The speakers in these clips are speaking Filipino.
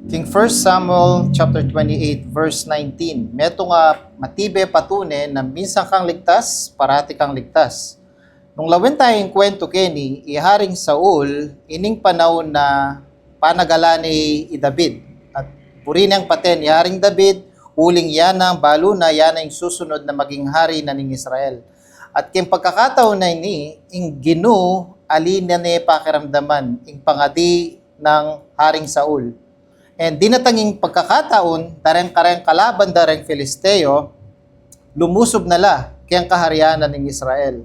King 1 Samuel chapter 28 verse 19. Meto nga matibe patune na minsan kang ligtas, parati kang ligtas. Nung lawin tayong kwento keni, iharing Saul, ining panahon na panagala ni David. At puri niyang paten, iharing David, uling yan ang balo na yan ang susunod na maging hari na ning Israel. At king pagkakataon na ini, ing Gino, alin na ni pakiramdaman, ing pangadi ng haring Saul. And dinatanging pagkakataon, dareng-kareng kalaban dareng Filisteo, lumusob nala kayang kaharianan ng Israel.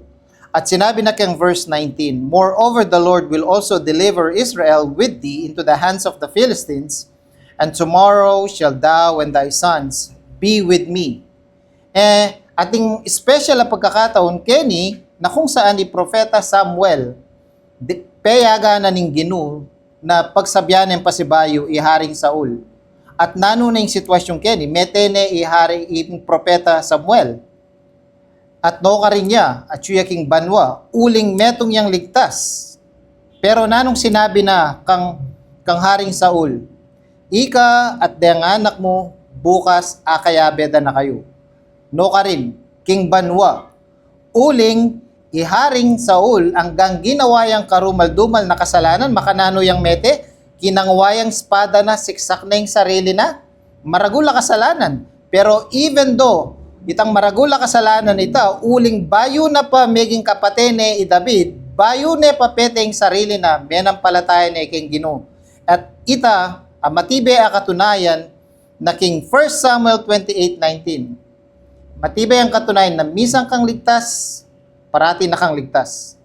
At sinabi na kayang verse 19, Moreover, the Lord will also deliver Israel with thee into the hands of the Philistines, and tomorrow shall thou and thy sons be with me. Ating special na pagkakataon, Kenny, na kung saan ni Propeta Samuel, payaga na ning Gino, na pagsabyan ng pasibayo iharing Saul. At nano na yung sitwasyon Kenny, metene ihari yung propeta Samuel. At no ka rin niya, at suya king banwa, uling metong yang ligtas. Pero nanong sinabi na kang haring Saul, ika at dayang anak mo, bukas akayabeda na kayo. No ka rin, king banwa, uling iharing Saul hanggang ginawayang karumal-dumal na kasalanan, makanano yang mete, kinangwayang espada na, siksak na yung sarili na, maragula kasalanan. Pero even though, itang maragula kasalanan ita, uling bayo na pa meging kapatene i David, bayo na papete yung sarili na, menampalataya na iking Gino. At ita, matibe a katunayan na king 1 Samuel 28:19. Matibay ang katunayan na misang kang ligtas, parati na kang ligtas.